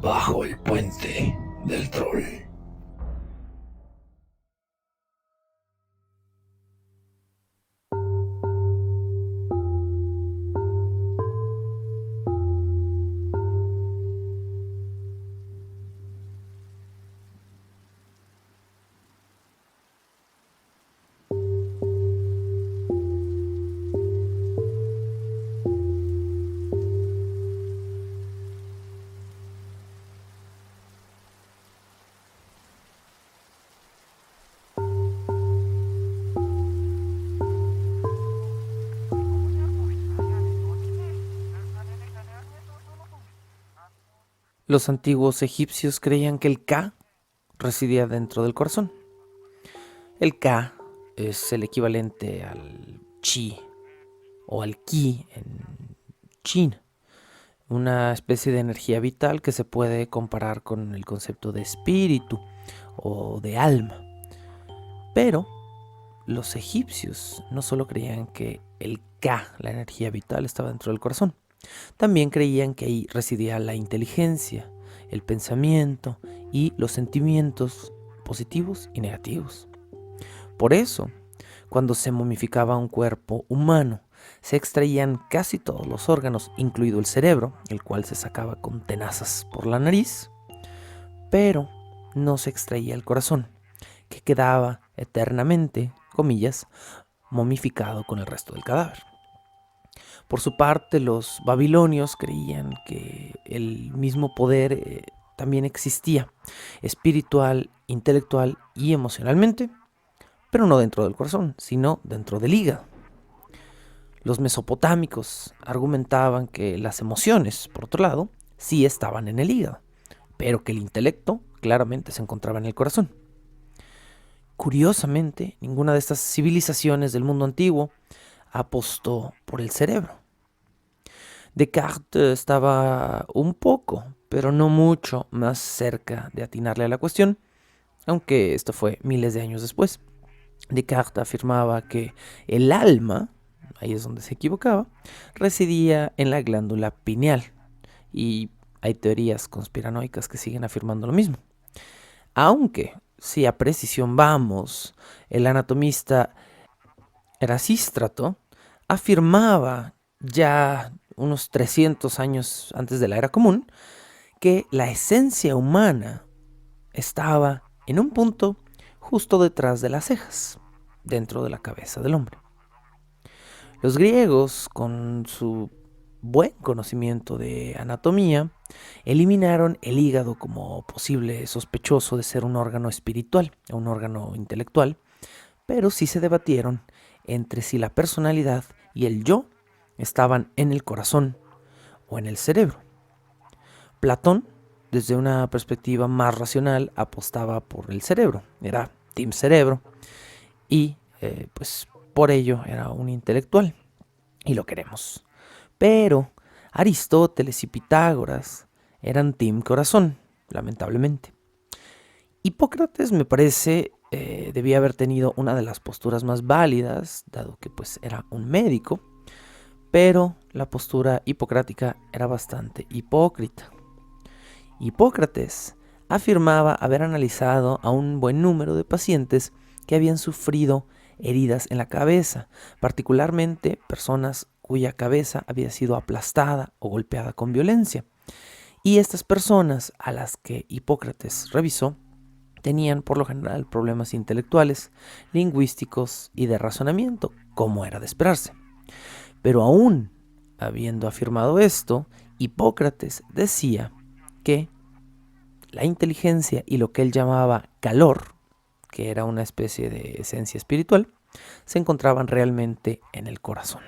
Bajo el puente del troll. Los antiguos egipcios creían que el Ka residía dentro del corazón. El Ka es el equivalente al Chi o al Ki en China, una especie de energía vital que se puede comparar con el concepto de espíritu o de alma. Pero los egipcios no solo creían que el Ka, la energía vital, estaba dentro del corazón, también creían que ahí residía la inteligencia, el pensamiento y los sentimientos positivos y negativos. Por eso, cuando se momificaba un cuerpo humano, se extraían casi todos los órganos, incluido el cerebro, el cual se sacaba con tenazas por la nariz, pero no se extraía el corazón, que quedaba eternamente, comillas, momificado con el resto del cadáver. Por su parte, los babilonios creían que el mismo poder también existía, espiritual, intelectual y emocionalmente, pero no dentro del corazón, sino dentro del hígado. Los mesopotámicos argumentaban que las emociones, por otro lado, sí estaban en el hígado, pero que el intelecto claramente se encontraba en el corazón. Curiosamente, ninguna de estas civilizaciones del mundo antiguo apostó por el cerebro. Descartes estaba un poco, pero no mucho, más cerca de atinarle a la cuestión, aunque esto fue miles de años después. Descartes afirmaba que el alma, ahí es donde se equivocaba, residía en la glándula pineal, y hay teorías conspiranoicas que siguen afirmando lo mismo. Aunque, si a precisión vamos, el anatomista Erasístrato afirmaba ya unos 300 años antes de la era común que la esencia humana estaba en un punto justo detrás de las cejas, dentro de la cabeza del hombre. Los griegos, con su buen conocimiento de anatomía, eliminaron el hígado como posible sospechoso de ser un órgano espiritual o un órgano intelectual, pero sí se debatieron entre si la personalidad y el yo estaban en el corazón o en el cerebro. Platón, desde una perspectiva más racional, apostaba por el cerebro, era team cerebro, y pues por ello era un intelectual, y lo queremos. Pero Aristóteles y Pitágoras eran team corazón, lamentablemente. Hipócrates me parece debía haber tenido una de las posturas más válidas, dado que pues era un médico, pero la postura hipocrática era bastante hipócrita. Hipócrates afirmaba haber analizado a un buen número de pacientes que habían sufrido heridas en la cabeza, particularmente personas cuya cabeza había sido aplastada o golpeada con violencia. Y estas personas a las que Hipócrates revisó tenían por lo general problemas intelectuales, lingüísticos y de razonamiento, como era de esperarse. Pero aún habiendo afirmado esto, Hipócrates decía que la inteligencia y lo que él llamaba calor, que era una especie de esencia espiritual, se encontraban realmente en el corazón.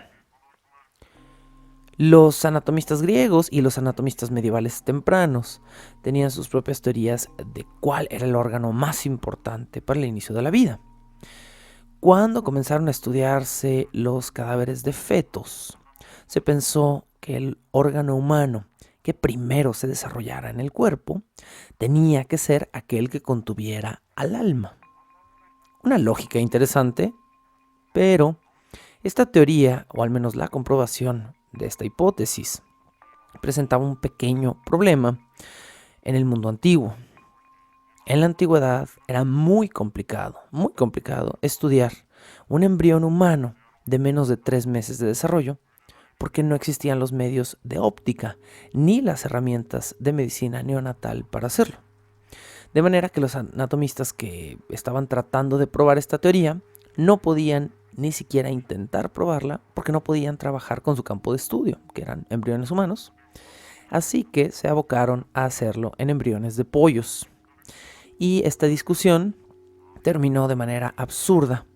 Los anatomistas griegos y los anatomistas medievales tempranos tenían sus propias teorías de cuál era el órgano más importante para el inicio de la vida. Cuando comenzaron a estudiarse los cadáveres de fetos, se pensó que el órgano humano que primero se desarrollara en el cuerpo tenía que ser aquel que contuviera al alma. Una lógica interesante, Pero esta teoría, o al menos la comprobación de esta hipótesis, presentaba un pequeño problema en el mundo antiguo. En la antigüedad era muy complicado estudiar un embrión humano de menos de 3 meses de desarrollo, porque no existían los medios de óptica ni las herramientas de medicina neonatal para hacerlo. De manera que los anatomistas que estaban tratando de probar esta teoría no podían ni siquiera intentar probarla porque no podían trabajar con su campo de estudio, que eran embriones humanos. Así que se abocaron a hacerlo en embriones de pollos. Y esta discusión terminó de manera absurda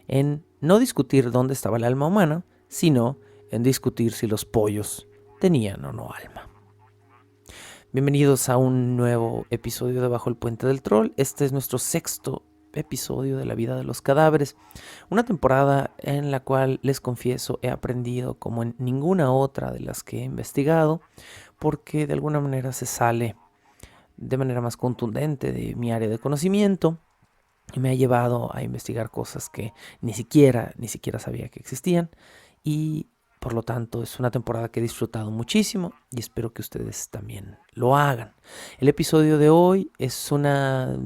en no discutir dónde estaba el alma humana, sino en discutir si los pollos tenían o no alma. Bienvenidos a un nuevo episodio de Bajo el Puente del Troll. Este es nuestro 6º episodio de la vida de los cadáveres. Una temporada en la cual, les confieso, he aprendido como en ninguna otra de las que he investigado, porque de alguna manera se sale de manera más contundente de mi área de conocimiento y me ha llevado a investigar cosas que ni siquiera sabía que existían, y por lo tanto es una temporada que he disfrutado muchísimo y espero que ustedes también lo hagan. El episodio de hoy es una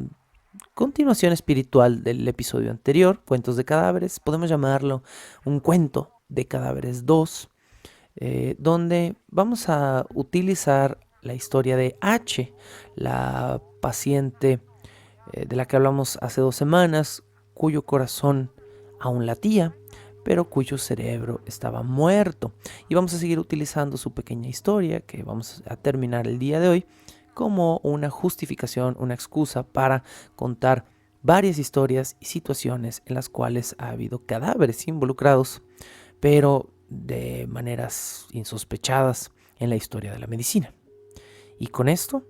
continuación espiritual del episodio anterior, Cuentos de Cadáveres. Podemos llamarlo un cuento de cadáveres 2, donde vamos a utilizar la historia de H, la paciente de la que hablamos hace 2 semanas, cuyo corazón aún latía, pero cuyo cerebro estaba muerto. Y vamos a seguir utilizando su pequeña historia, que vamos a terminar el día de hoy, como una justificación, una excusa para contar varias historias y situaciones en las cuales ha habido cadáveres involucrados, pero de maneras insospechadas en la historia de la medicina. Y con esto,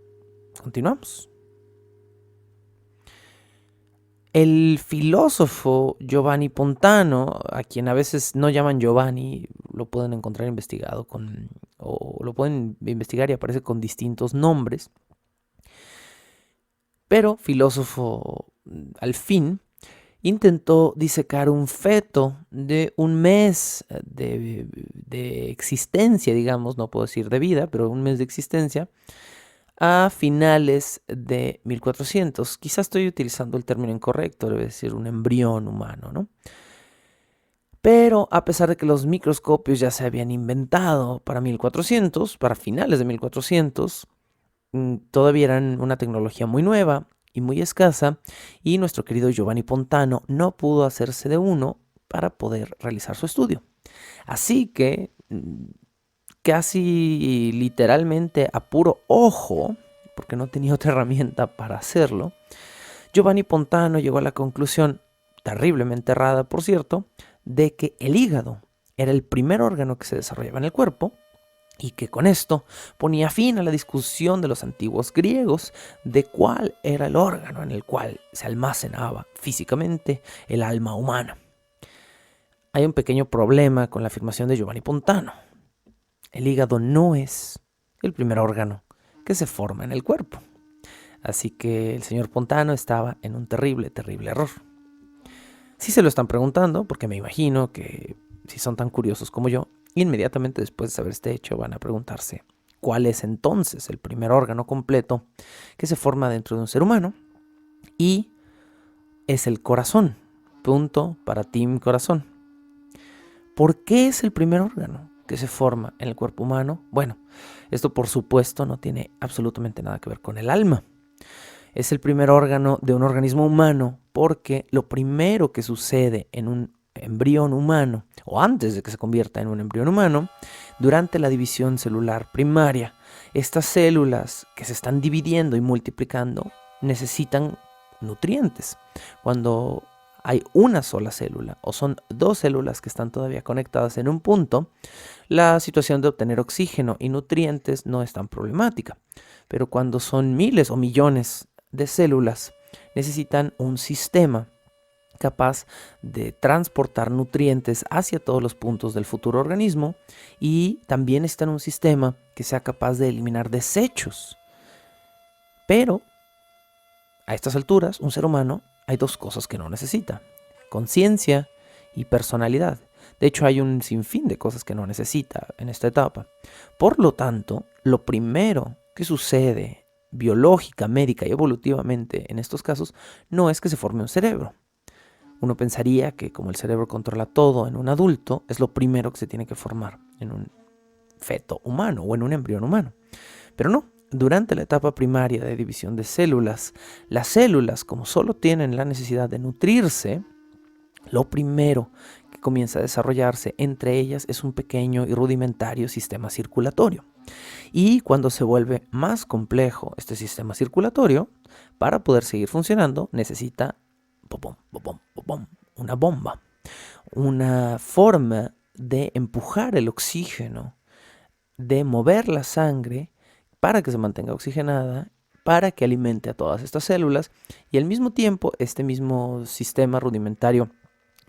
continuamos. El filósofo Giovanni Pontano, a quien a veces no llaman Giovanni, lo pueden encontrar investigado o lo pueden investigar y aparece con distintos nombres, pero filósofo al fin, intentó disecar un feto de 1 mes de existencia, digamos, no puedo decir de vida, pero 1 mes de existencia, a finales de 1400. Quizás estoy utilizando el término incorrecto, debe decir un embrión humano, ¿no? Pero a pesar de que los microscopios ya se habían inventado para 1400, para finales de 1400, todavía eran una tecnología muy nueva y muy escasa, y nuestro querido Giovanni Pontano no pudo hacerse de uno para poder realizar su estudio. Así que casi literalmente a puro ojo, porque no tenía otra herramienta para hacerlo, Giovanni Pontano llegó a la conclusión, terriblemente errada por cierto, de que el hígado era el primer órgano que se desarrollaba en el cuerpo, y que con esto ponía fin a la discusión de los antiguos griegos de cuál era el órgano en el cual se almacenaba físicamente el alma humana. Hay un pequeño problema con la afirmación de Giovanni Pontano. El hígado no es el primer órgano que se forma en el cuerpo. Así que el señor Pontano estaba en un terrible error. Si se lo están preguntando, porque me imagino que si son tan curiosos como yo, inmediatamente después de saber este hecho van a preguntarse cuál es entonces el primer órgano completo que se forma dentro de un ser humano, y es el corazón. Punto para Team Corazón. ¿Por qué es el primer órgano que se forma en el cuerpo humano? Bueno, esto por supuesto no tiene absolutamente nada que ver con el alma. Es el primer órgano de un organismo humano porque lo primero que sucede en un embrión humano, o antes de que se convierta en un embrión humano, durante la división celular primaria, estas células que se están dividiendo y multiplicando necesitan nutrientes. Cuando hay una sola célula o son 2 células que están todavía conectadas en un punto, la situación de obtener oxígeno y nutrientes no es tan problemática. Pero cuando son miles o millones de células, necesitan un sistema capaz de transportar nutrientes hacia todos los puntos del futuro organismo, y también necesitan un sistema que sea capaz de eliminar desechos. Pero a estas alturas, un ser humano hay 2 cosas que no necesita: conciencia y personalidad. De hecho, hay un sinfín de cosas que no necesita en esta etapa. Por lo tanto, lo primero que sucede biológica, médica y evolutivamente en estos casos no es que se forme un cerebro. Uno pensaría que como el cerebro controla todo en un adulto, es lo primero que se tiene que formar en un feto humano o en un embrión humano. Pero no, durante la etapa primaria de división de células, las células, como solo tienen la necesidad de nutrirse, lo primero que comienza a desarrollarse entre ellas es un pequeño y rudimentario sistema circulatorio. Y cuando se vuelve más complejo este sistema circulatorio, para poder seguir funcionando necesita una bomba, una forma de empujar el oxígeno, de mover la sangre para que se mantenga oxigenada, para que alimente a todas estas células y al mismo tiempo este mismo sistema rudimentario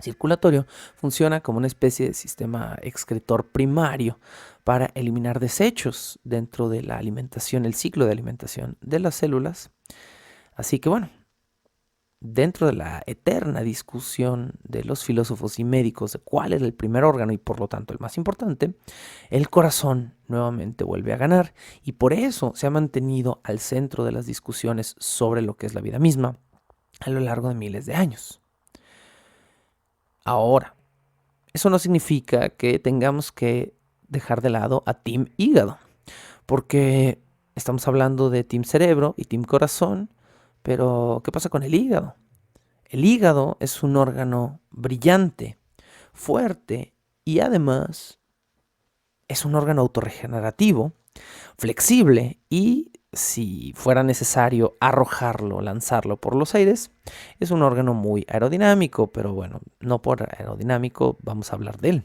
circulatorio funciona como una especie de sistema excretor primario para eliminar desechos dentro de la alimentación, el ciclo de alimentación de las células. Así que bueno, dentro de la eterna discusión de los filósofos y médicos de cuál es el primer órgano y por lo tanto el más importante, el corazón nuevamente vuelve a ganar y por eso se ha mantenido al centro de las discusiones sobre lo que es la vida misma a lo largo de miles de años. Ahora, eso no significa que tengamos que dejar de lado a Team Hígado, porque estamos hablando de Team Cerebro y Team Corazón, pero ¿qué pasa con el hígado? El hígado es un órgano brillante, fuerte y además es un órgano autorregenerativo, flexible y si fuera necesario arrojarlo, lanzarlo por los aires, es un órgano muy aerodinámico, pero bueno, no por aerodinámico vamos a hablar de él,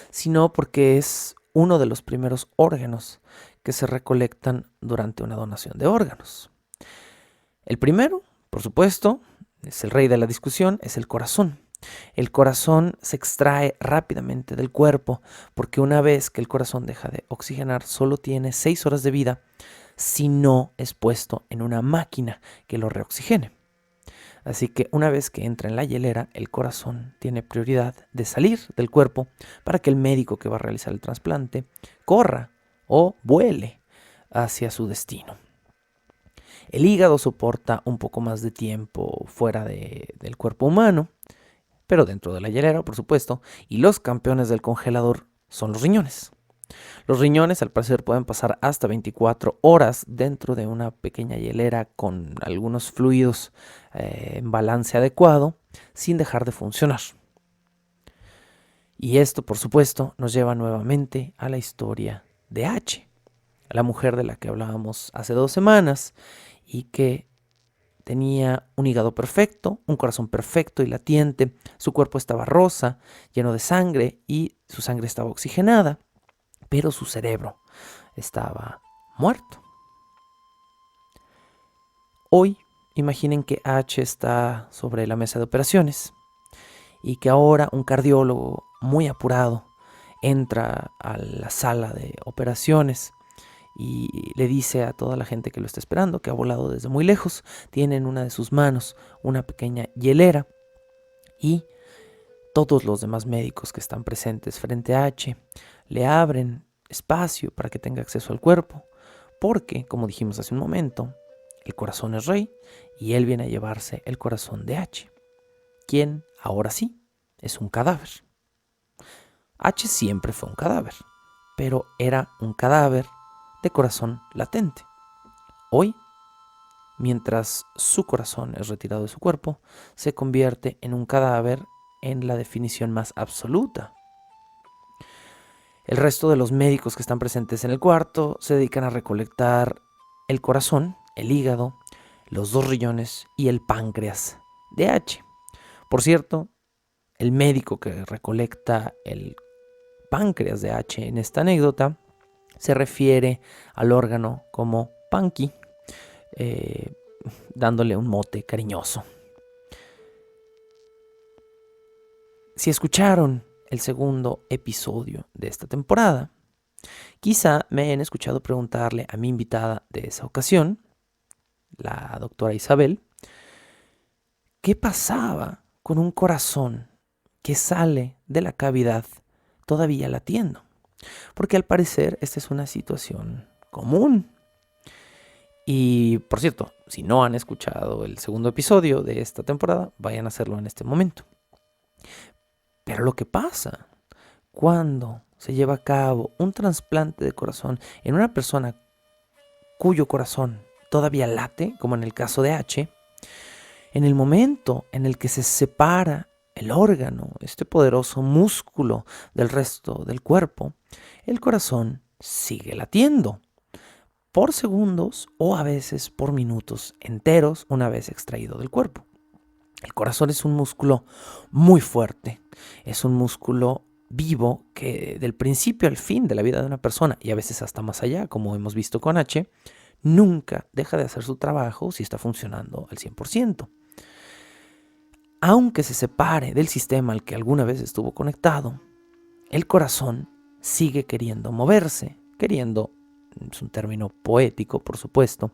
sino porque es uno de los primeros órganos que se recolectan durante una donación de órganos. El primero, por supuesto, es el rey de la discusión, es el corazón. El corazón se extrae rápidamente del cuerpo porque una vez que el corazón deja de oxigenar solo tiene 6 horas de vida si no es puesto en una máquina que lo reoxigene. Así que una vez que entra en la hielera, el corazón tiene prioridad de salir del cuerpo para que el médico que va a realizar el trasplante corra o vuele hacia su destino. El hígado soporta un poco más de tiempo fuera del cuerpo humano, pero dentro de la hielera, por supuesto, y los campeones del congelador son los riñones. Los riñones, al parecer, pueden pasar hasta 24 horas dentro de una pequeña hielera con algunos fluidos en balance adecuado, sin dejar de funcionar. Y esto, por supuesto, nos lleva nuevamente a la historia de H, la mujer de la que hablábamos hace 2 semanas y que tenía un hígado perfecto, un corazón perfecto y latiente, su cuerpo estaba rosa, lleno de sangre y su sangre estaba oxigenada, pero su cerebro estaba muerto. Hoy, imaginen que H está sobre la mesa de operaciones y que ahora un cardiólogo muy apurado entra a la sala de operaciones y le dice a toda la gente que lo está esperando, que ha volado desde muy lejos, tiene en una de sus manos una pequeña hielera y todos los demás médicos que están presentes frente a H le abren espacio para que tenga acceso al cuerpo, porque, como dijimos hace un momento, el corazón es rey y él viene a llevarse el corazón de H, quien ahora sí es un cadáver. H siempre fue un cadáver, pero era un cadáver de corazón latente. Hoy, mientras su corazón es retirado de su cuerpo, se convierte en un cadáver en la definición más absoluta. El resto de los médicos que están presentes en el cuarto se dedican a recolectar el corazón, el hígado, los 2 riñones y el páncreas de H. Por cierto, el médico que recolecta el páncreas de H en esta anécdota se refiere al órgano como Panky, dándole un mote cariñoso. Si escucharon el segundo episodio de esta temporada, quizá me hayan escuchado preguntarle a mi invitada de esa ocasión, la doctora Isabel, ¿qué pasaba con un corazón que sale de la cavidad todavía latiendo. Porque al parecer esta es una situación común. Y por cierto, si no han escuchado el segundo episodio de esta temporada, vayan a hacerlo en este momento. Pero lo que pasa cuando se lleva a cabo un trasplante de corazón en una persona cuyo corazón todavía late, como en el caso de H, en el momento en el que se separa el órgano, este poderoso músculo del resto del cuerpo, el corazón sigue latiendo por segundos o a veces por minutos enteros una vez extraído del cuerpo. El corazón es un músculo muy fuerte, es un músculo vivo que del principio al fin de la vida de una persona, y a veces hasta más allá, como hemos visto con H, nunca deja de hacer su trabajo si está funcionando al 100%. Aunque se separe del sistema al que alguna vez estuvo conectado, el corazón sigue queriendo moverse, queriendo, es un término poético por supuesto,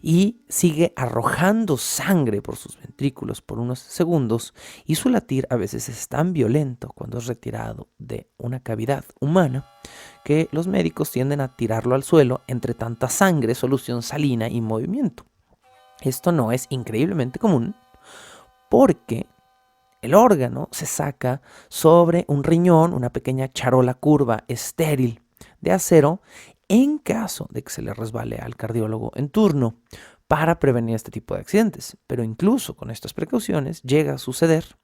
y sigue arrojando sangre por sus ventrículos por unos segundos, y su latir a veces es tan violento cuando es retirado de una cavidad humana que los médicos tienden a tirarlo al suelo entre tanta sangre, solución salina y movimiento. Esto no es increíblemente común porque el órgano se saca sobre un riñón, una pequeña charola curva estéril de acero, en caso de que se le resbale al cardiólogo en turno, para prevenir este tipo de accidentes. Pero incluso con estas precauciones llega a suceder.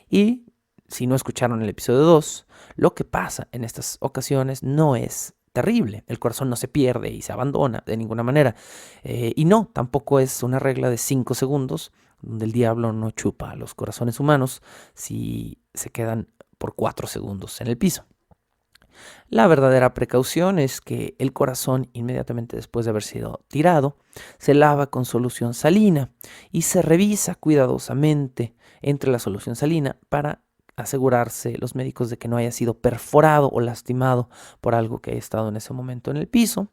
Y si no escucharon el episodio 2, lo que pasa en estas ocasiones no es terrible. El corazón no se pierde y se abandona de ninguna manera. Y no, tampoco es una regla de 5 segundos, donde el diablo no chupa a los corazones humanos si se quedan por 4 segundos en el piso. La verdadera precaución es que el corazón, inmediatamente después de haber sido tirado, se lava con solución salina y se revisa cuidadosamente entre la solución salina para asegurarse los médicos de que no haya sido perforado o lastimado por algo que haya estado en ese momento en el piso.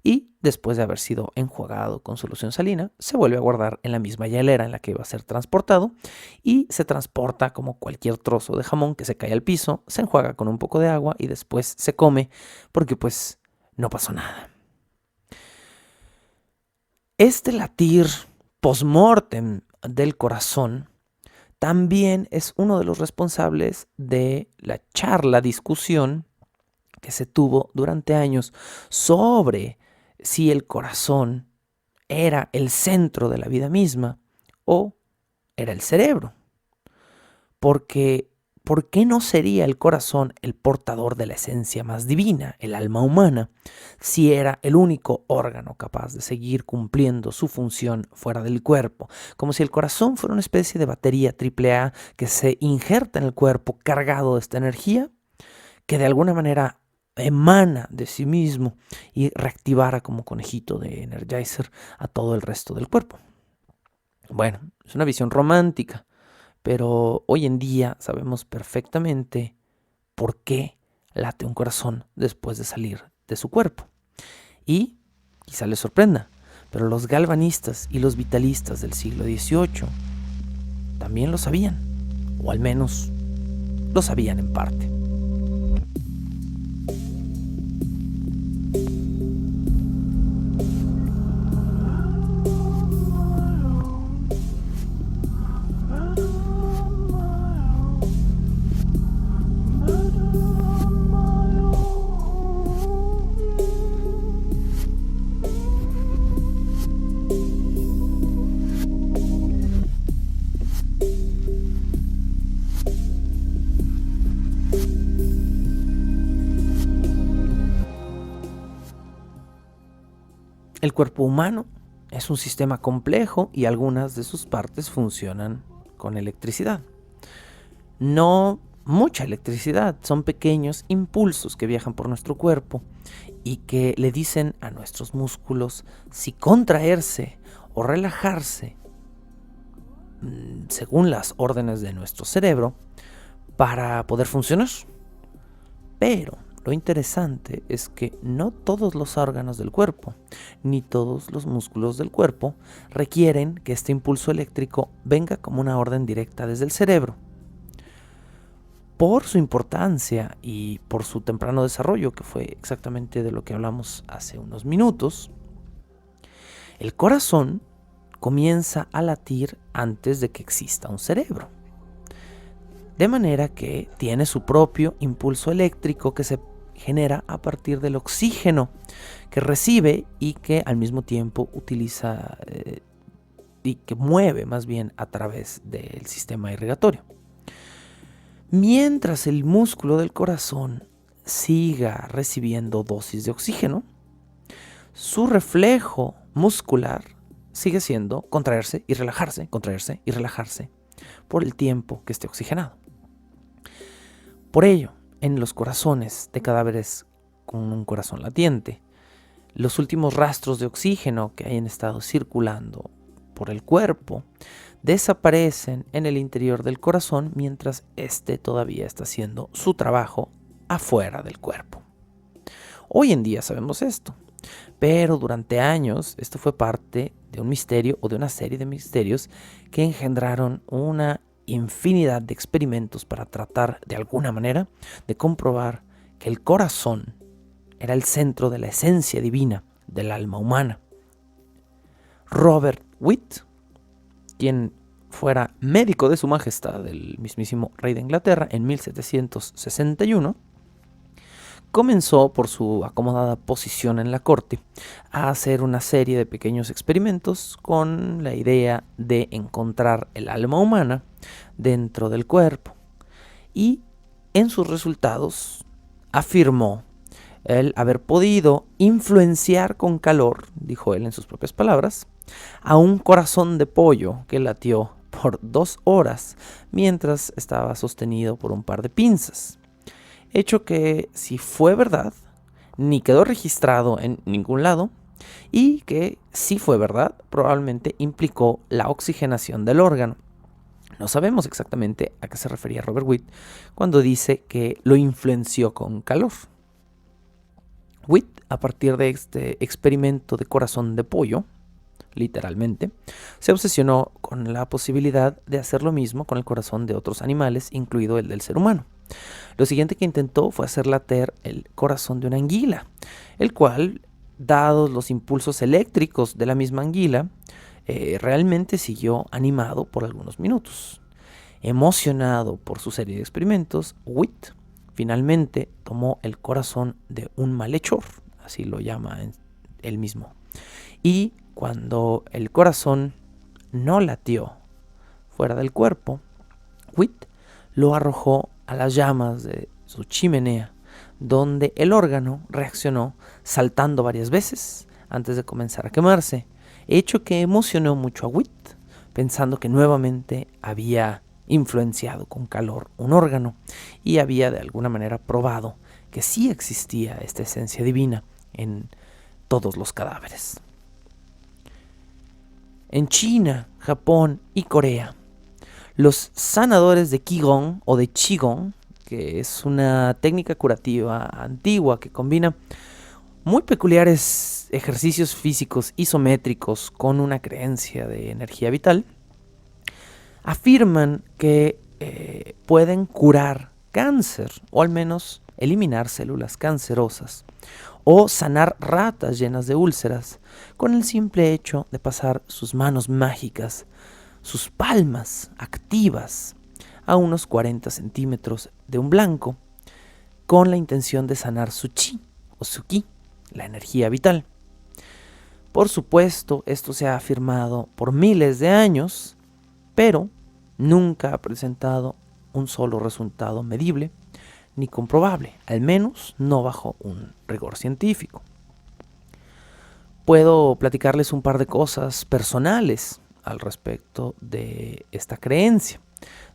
Y después de haber sido enjuagado con solución salina, se vuelve a guardar en la misma hielera en la que iba a ser transportado y se transporta como cualquier trozo de jamón que se cae al piso, se enjuaga con un poco de agua y después se come porque pues no pasó nada. Este latir post-mortem del corazón también es uno de los responsables de la discusión que se tuvo durante años sobre si el corazón era el centro de la vida misma o era el cerebro. Porque, ¿por qué no sería el corazón el portador de la esencia más divina, el alma humana, si era el único órgano capaz de seguir cumpliendo su función fuera del cuerpo? Como si el corazón fuera una especie de batería AAA que se injerta en el cuerpo cargado de esta energía que de alguna manera emana de sí mismo y reactivara como conejito de Energizer a todo el resto del cuerpo. Bueno, es una visión romántica, pero hoy en día sabemos perfectamente por qué late un corazón después de salir de su cuerpo. Y quizá les sorprenda, pero los galvanistas y los vitalistas del siglo XVIII también lo sabían, o al menos lo sabían en parte. El cuerpo humano es un sistema complejo y algunas de sus partes funcionan con electricidad. No mucha electricidad, son pequeños impulsos que viajan por nuestro cuerpo y que le dicen a nuestros músculos si contraerse o relajarse según las órdenes de nuestro cerebro para poder funcionar. Pero lo interesante es que no todos los órganos del cuerpo, ni todos los músculos del cuerpo requieren que este impulso eléctrico venga como una orden directa desde el cerebro. por su importancia y por su temprano desarrollo, que fue exactamente de lo que hablamos hace unos minutos, el corazón comienza a latir antes de que exista un cerebro. De manera que tiene su propio impulso eléctrico que se genera a partir del oxígeno que recibe y que al mismo tiempo utiliza y que mueve más bien a través del sistema irrigatorio. Mientras el músculo del corazón siga recibiendo dosis de oxígeno, su reflejo muscular sigue siendo contraerse y relajarse por el tiempo que esté oxigenado. Por ello, en los corazones de cadáveres con un corazón latiente, los últimos rastros de oxígeno que hayan estado circulando por el cuerpo desaparecen en el interior del corazón mientras éste todavía está haciendo su trabajo afuera del cuerpo. Hoy en día sabemos esto, pero durante años esto fue parte de un misterio o de una serie de misterios que engendraron una infinidad de experimentos para tratar de alguna manera de comprobar que el corazón era el centro de la esencia divina del alma humana. Robert Witt, quien fuera médico de su majestad, el mismísimo rey de Inglaterra, en 1761, comenzó por su acomodada posición en la corte a hacer una serie de pequeños experimentos con la idea de encontrar el alma humana dentro del cuerpo. Y en sus resultados afirmó el haber podido influenciar con calor, dijo él en sus propias palabras, a un corazón de pollo que latió por 2 horas mientras estaba sostenido por un par de pinzas. Hecho que, si fue verdad, ni quedó registrado en ningún lado, y que, si fue verdad, probablemente implicó la oxigenación del órgano. No sabemos exactamente a qué se refería Robert Witt cuando dice que lo influenció con calor. Witt, a partir de este experimento de corazón de pollo, literalmente, se obsesionó con la posibilidad de hacer lo mismo con el corazón de otros animales, incluido el del ser humano. Lo siguiente que intentó fue hacer latir el corazón de una anguila, el cual, dados los impulsos eléctricos de la misma anguila, realmente siguió animado por algunos minutos. Emocionado por su serie de experimentos, Witt finalmente tomó el corazón de un malhechor, así lo llama él mismo, y cuando el corazón no latió fuera del cuerpo, Witt lo arrojó a las llamas de su chimenea, donde el órgano reaccionó saltando varias veces antes de comenzar a quemarse, hecho que emocionó mucho a Witt, pensando que nuevamente había influenciado con calor un órgano y había de alguna manera probado que sí existía esta esencia divina en todos los cadáveres. En China, Japón y Corea, los sanadores de Qigong o de Qigong, que es una técnica curativa antigua que combina muy peculiares ejercicios físicos isométricos con una creencia de energía vital, afirman que pueden curar cáncer o al menos eliminar células cancerosas o sanar ratas llenas de úlceras con el simple hecho de pasar sus manos mágicas, sus palmas activas a unos 40 centímetros de un blanco con la intención de sanar su chi o su ki, la energía vital. Por supuesto, esto se ha afirmado por miles de años, pero nunca ha presentado un solo resultado medible ni comprobable, al menos no bajo un rigor científico. Puedo platicarles un par de cosas personales al respecto de esta creencia.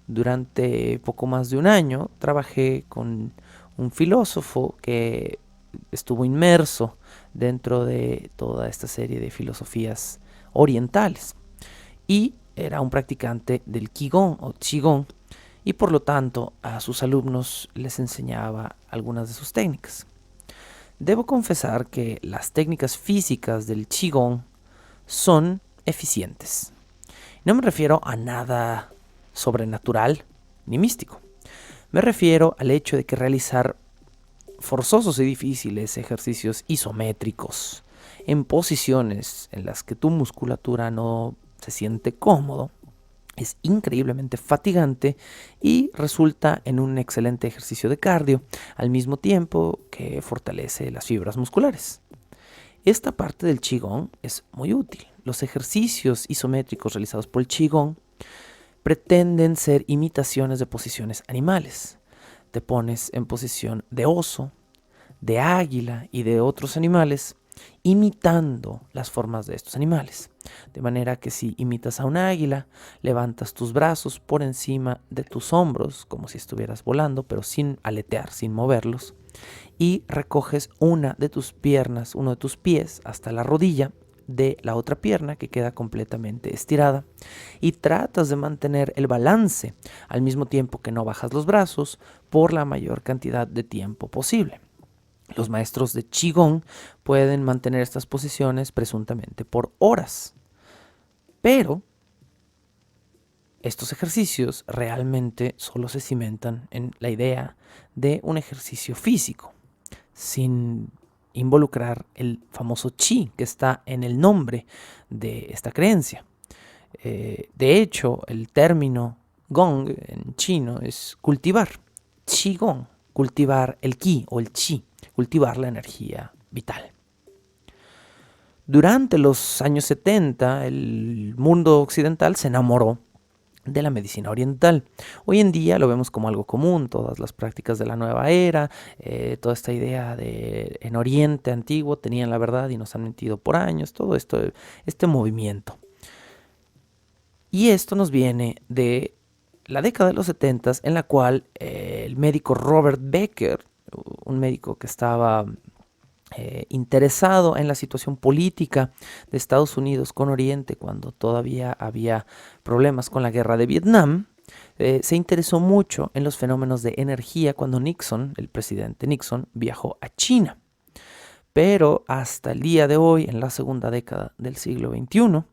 Durante poco más de un año trabajé con un filósofo que estuvo inmerso dentro de toda esta serie de filosofías orientales y era un practicante del Qigong o Qigong y por lo tanto a sus alumnos les enseñaba algunas de sus técnicas. Debo confesar que las técnicas físicas del Qigong son eficientes. No me refiero a nada sobrenatural ni místico, Me refiero al hecho de que realizar forzosos y difíciles ejercicios isométricos en posiciones en las que tu musculatura no se siente cómodo es increíblemente fatigante y resulta en un excelente ejercicio de cardio, al mismo tiempo que fortalece las fibras musculares. Esta parte del Qigong es muy útil. Los ejercicios isométricos realizados por el Qigong pretenden ser imitaciones de posiciones animales. Te pones en posición de oso, de águila y de otros animales, imitando las formas de estos animales. De manera que si imitas a un águila, levantas tus brazos por encima de tus hombros, como si estuvieras volando, pero sin aletear, sin moverlos, y recoges una de tus piernas, uno de tus pies, hasta la rodilla de la otra pierna que queda completamente estirada, y tratas de mantener el balance al mismo tiempo que no bajas los brazos por la mayor cantidad de tiempo posible. Los maestros de Qigong pueden mantener estas posiciones presuntamente por horas, pero estos ejercicios realmente solo se cimentan en la idea de un ejercicio físico, sin involucrar el famoso Qi que está en el nombre de esta creencia. De hecho, el término Gong en chino es cultivar, Qigong, cultivar el Qi o el Qi, cultivar la energía vital. Durante los años 70, el mundo occidental se enamoró de la medicina oriental. Hoy en día lo vemos como algo común, todas las prácticas de la nueva era, toda esta idea de en Oriente antiguo tenían la verdad y nos han mentido por años, todo esto, este movimiento. Y esto nos viene de la década de los 70, en la cual el médico Robert Becker, un médico que estaba interesado en la situación política de Estados Unidos con Oriente cuando todavía había problemas con la guerra de Vietnam, se interesó mucho en los fenómenos de energía cuando Nixon, el presidente Nixon, viajó a China. Pero hasta el día de hoy, en la segunda década del siglo XXI,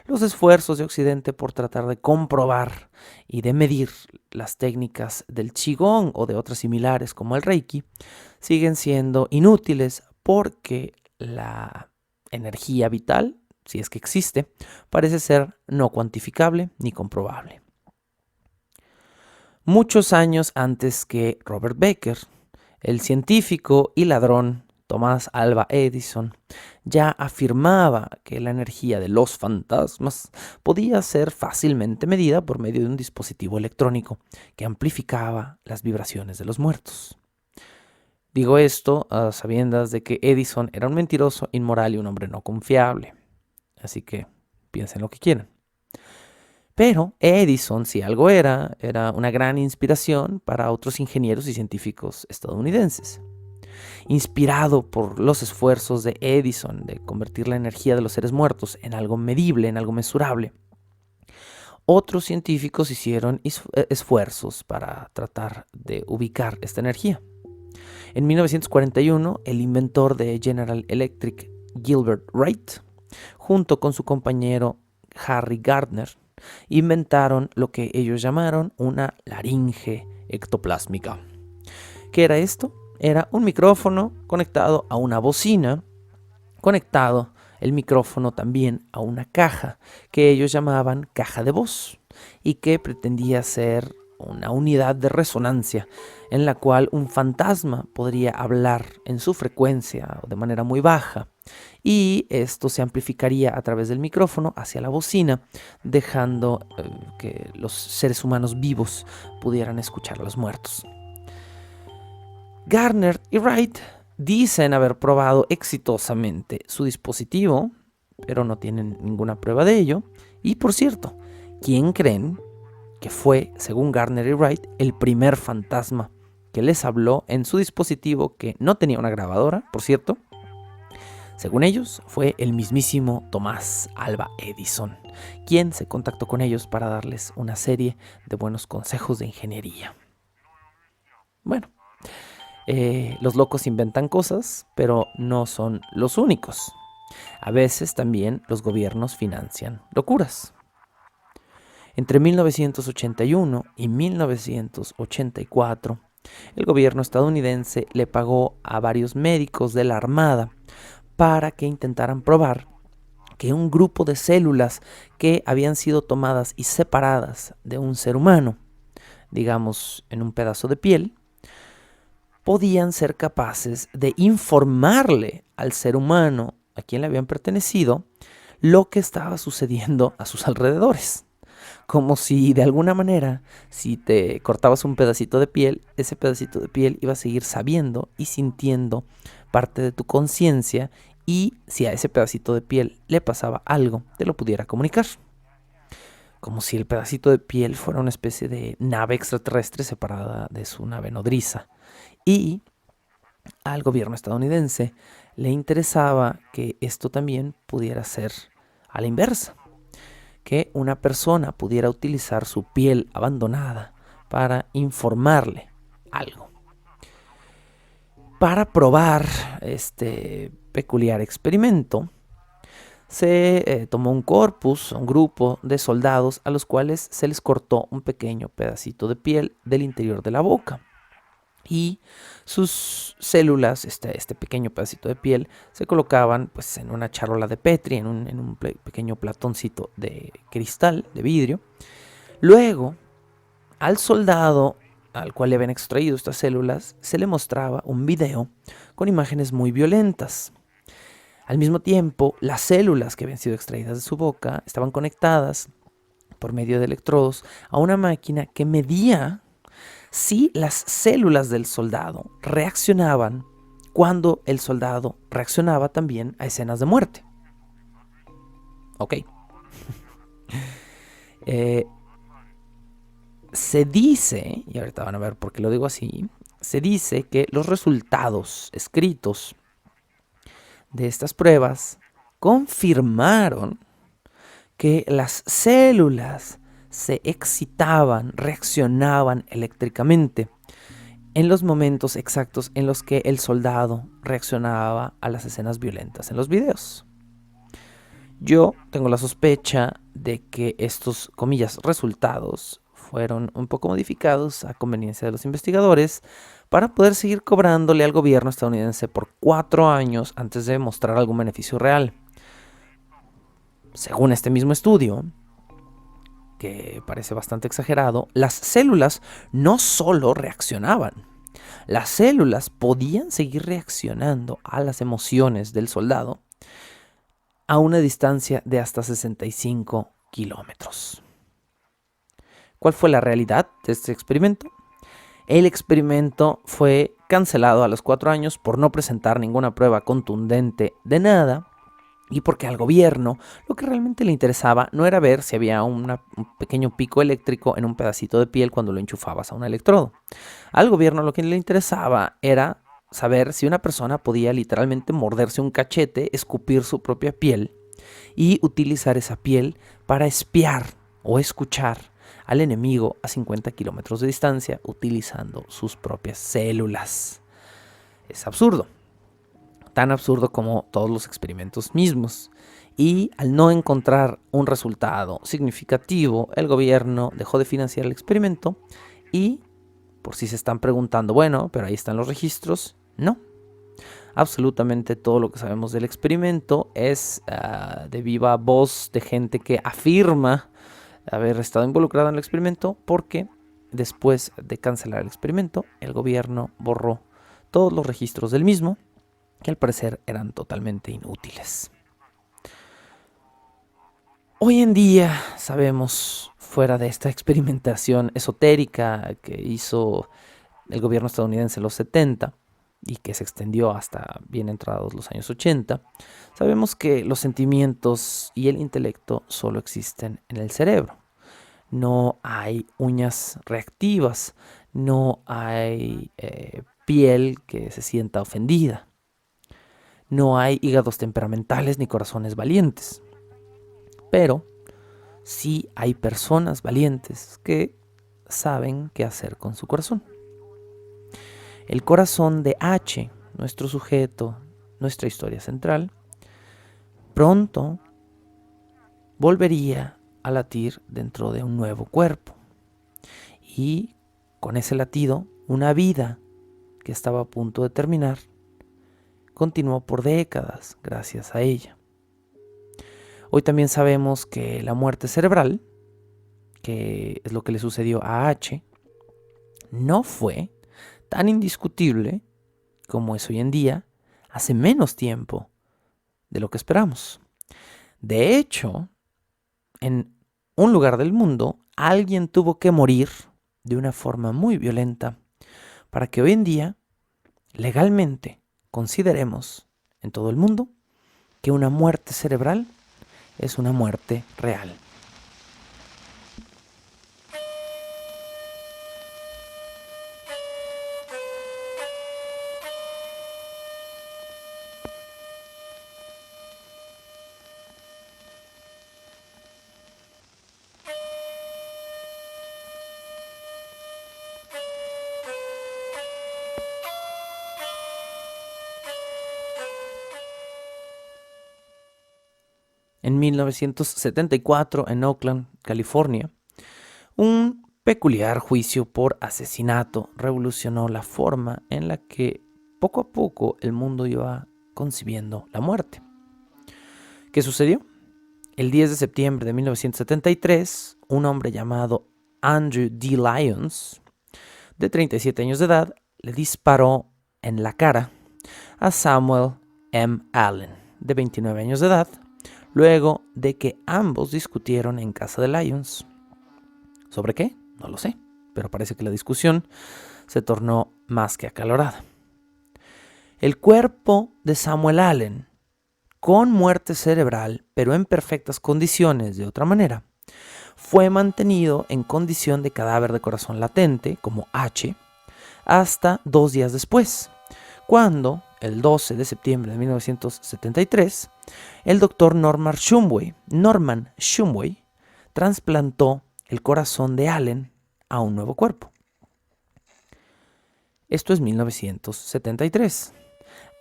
los esfuerzos de Occidente por tratar de comprobar y de medir las técnicas del Qigong o de otras similares como el Reiki siguen siendo inútiles porque la energía vital, si es que existe, parece ser no cuantificable ni comprobable. Muchos años antes que Robert Becker, el científico y ladrón Thomas Alva Edison ya afirmaba que la energía de los fantasmas podía ser fácilmente medida por medio de un dispositivo electrónico que amplificaba las vibraciones de los muertos. Digo esto a sabiendas de que Edison era un mentiroso, inmoral y un hombre no confiable. Así que piensen lo que quieran. Pero Edison, si algo era una gran inspiración para otros ingenieros y científicos estadounidenses. Inspirado por los esfuerzos de Edison de convertir la energía de los seres muertos en algo medible, en algo mesurable, otros científicos hicieron esfuerzos para tratar de ubicar esta energía. En 1941, el inventor de General Electric, Gilbert Wright, junto con su compañero Harry Gardner, inventaron lo que ellos llamaron una laringe ectoplásmica. ¿Qué era esto? Era un micrófono conectado a una bocina, conectado el micrófono también a una caja que ellos llamaban caja de voz y que pretendía ser una unidad de resonancia en la cual un fantasma podría hablar en su frecuencia de manera muy baja y esto se amplificaría a través del micrófono hacia la bocina, dejando que los seres humanos vivos pudieran escuchar a los muertos. Gardner y Wright dicen haber probado exitosamente su dispositivo, pero no tienen ninguna prueba de ello. Y por cierto, ¿quién creen que fue, según Gardner y Wright, el primer fantasma que les habló en su dispositivo que no tenía una grabadora, por cierto? Según ellos, fue el mismísimo Thomas Alva Edison, quien se contactó con ellos para darles una serie de buenos consejos de ingeniería. Bueno, los locos inventan cosas, pero no son los únicos. A veces también los gobiernos financian locuras. Entre 1981 y 1984, el gobierno estadounidense le pagó a varios médicos de la Armada para que intentaran probar que un grupo de células que habían sido tomadas y separadas de un ser humano, digamos en un pedazo de piel, podían ser capaces de informarle al ser humano a quien le habían pertenecido lo que estaba sucediendo a sus alrededores. Como si de alguna manera, si te cortabas un pedacito de piel, ese pedacito de piel iba a seguir sabiendo y sintiendo parte de tu conciencia, y si a ese pedacito de piel le pasaba algo, te lo pudiera comunicar. Como si el pedacito de piel fuera una especie de nave extraterrestre separada de su nave nodriza. Y al gobierno estadounidense le interesaba que esto también pudiera ser a la inversa, que una persona pudiera utilizar su piel abandonada para informarle algo. Para probar este peculiar experimento, se tomó un corpus, un grupo de soldados a los cuales se les cortó un pequeño pedacito de piel del interior de la boca. Y sus células, este pequeño pedacito de piel, se colocaban pues, en una charola de Petri, en un pequeño platoncito de cristal, de vidrio. Luego, al soldado al cual le habían extraído estas células, se le mostraba un video con imágenes muy violentas. Al mismo tiempo, las células que habían sido extraídas de su boca estaban conectadas por medio de electrodos a una máquina que medía si las células del soldado reaccionaban cuando el soldado reaccionaba también a escenas de muerte. Ok. Se dice, y ahorita van a ver por qué lo digo así, se dice que los resultados escritos de estas pruebas confirmaron que las células se excitaban, reaccionaban eléctricamente en los momentos exactos en los que el soldado reaccionaba a las escenas violentas en los videos. Yo tengo la sospecha de que estos, comillas, resultados fueron un poco modificados a conveniencia de los investigadores para poder seguir cobrándole al gobierno estadounidense por 4 años antes de mostrar algún beneficio real. Según este mismo estudio, que parece bastante exagerado, las células no solo reaccionaban, las células podían seguir reaccionando a las emociones del soldado a una distancia de hasta 65 kilómetros. ¿Cuál fue la realidad de este experimento? El experimento fue cancelado a los 4 años por no presentar ninguna prueba contundente de nada, y porque al gobierno lo que realmente le interesaba no era ver si había un pequeño pico eléctrico en un pedacito de piel cuando lo enchufabas a un electrodo. Al gobierno lo que le interesaba era saber si una persona podía literalmente morderse un cachete, escupir su propia piel y utilizar esa piel para espiar o escuchar al enemigo a 50 kilómetros de distancia utilizando sus propias células. Es absurdo. Tan absurdo como todos los experimentos mismos. Y al no encontrar un resultado significativo, el gobierno dejó de financiar el experimento. Y, por si se están preguntando, bueno, pero ahí están los registros, no. Absolutamente todo lo que sabemos del experimento es de viva voz de gente que afirma haber estado involucrada en el experimento, porque después de cancelar el experimento, el gobierno borró todos los registros del mismo, que al parecer eran totalmente inútiles. Hoy en día sabemos, fuera de esta experimentación esotérica que hizo el gobierno estadounidense en los 70 y que se extendió hasta bien entrados los años 80, sabemos que los sentimientos y el intelecto solo existen en el cerebro. No hay uñas reactivas, no hay piel que se sienta ofendida. No hay hígados temperamentales ni corazones valientes. Pero sí hay personas valientes que saben qué hacer con su corazón. El corazón de H, nuestro sujeto, nuestra historia central, pronto volvería a latir dentro de un nuevo cuerpo. Y con ese latido, una vida que estaba a punto de terminar continuó por décadas gracias a ella. Hoy también sabemos que la muerte cerebral, que es lo que le sucedió a H, no fue tan indiscutible como es hoy en día, hace menos tiempo de lo que esperamos. De hecho, en un lugar del mundo, alguien tuvo que morir de una forma muy violenta para que hoy en día, legalmente, consideremos en todo el mundo que una muerte cerebral es una muerte real. En 1974, en Oakland, California, un peculiar juicio por asesinato revolucionó la forma en la que poco a poco el mundo iba concibiendo la muerte. ¿Qué sucedió? El 10 de septiembre de 1973, un hombre llamado Andrew D. Lyons, de 37 años de edad, le disparó en la cara a Samuel M. Allen, de 29 años de edad, luego de que ambos discutieron en casa de Lyons. ¿Sobre qué? No lo sé, pero parece que la discusión se tornó más que acalorada. El cuerpo de Samuel Allen, con muerte cerebral, pero en perfectas condiciones de otra manera, fue mantenido en condición de cadáver de corazón latente, como H, hasta 2 días después, cuando, el 12 de septiembre de 1973, el doctor Norman Shumway trasplantó el corazón de Allen a un nuevo cuerpo. Esto es 1973.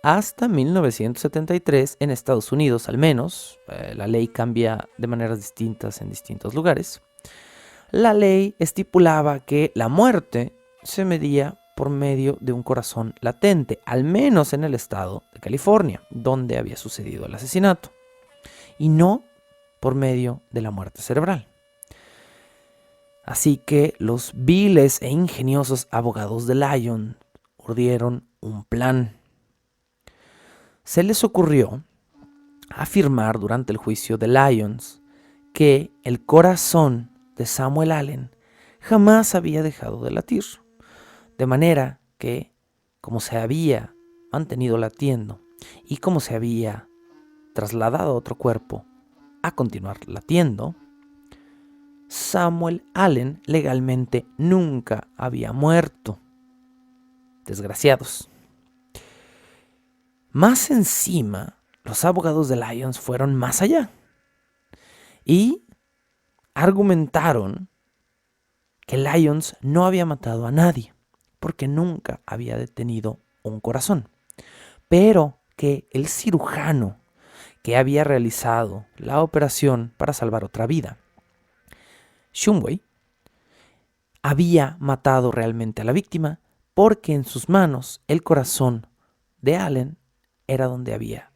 Hasta 1973, en Estados Unidos al menos, la ley cambia de maneras distintas en distintos lugares, la ley estipulaba que la muerte se medía por medio de un corazón latente, al menos en el estado de California, donde había sucedido el asesinato, y no por medio de la muerte cerebral. Así que los viles e ingeniosos abogados de Lyons urdieron un plan. Se les ocurrió afirmar durante el juicio de Lyons que el corazón de Samuel Allen jamás había dejado de latir, de manera que, como se había mantenido latiendo y como se había trasladado a otro cuerpo a continuar latiendo, Samuel Allen legalmente nunca había muerto. Desgraciados. Más encima, los abogados de Lyons fueron más allá y argumentaron que Lyons no había matado a nadie porque nunca había detenido un corazón, pero que el cirujano que había realizado la operación para salvar otra vida, Shumway, había matado realmente a la víctima porque en sus manos el corazón de Allen era donde había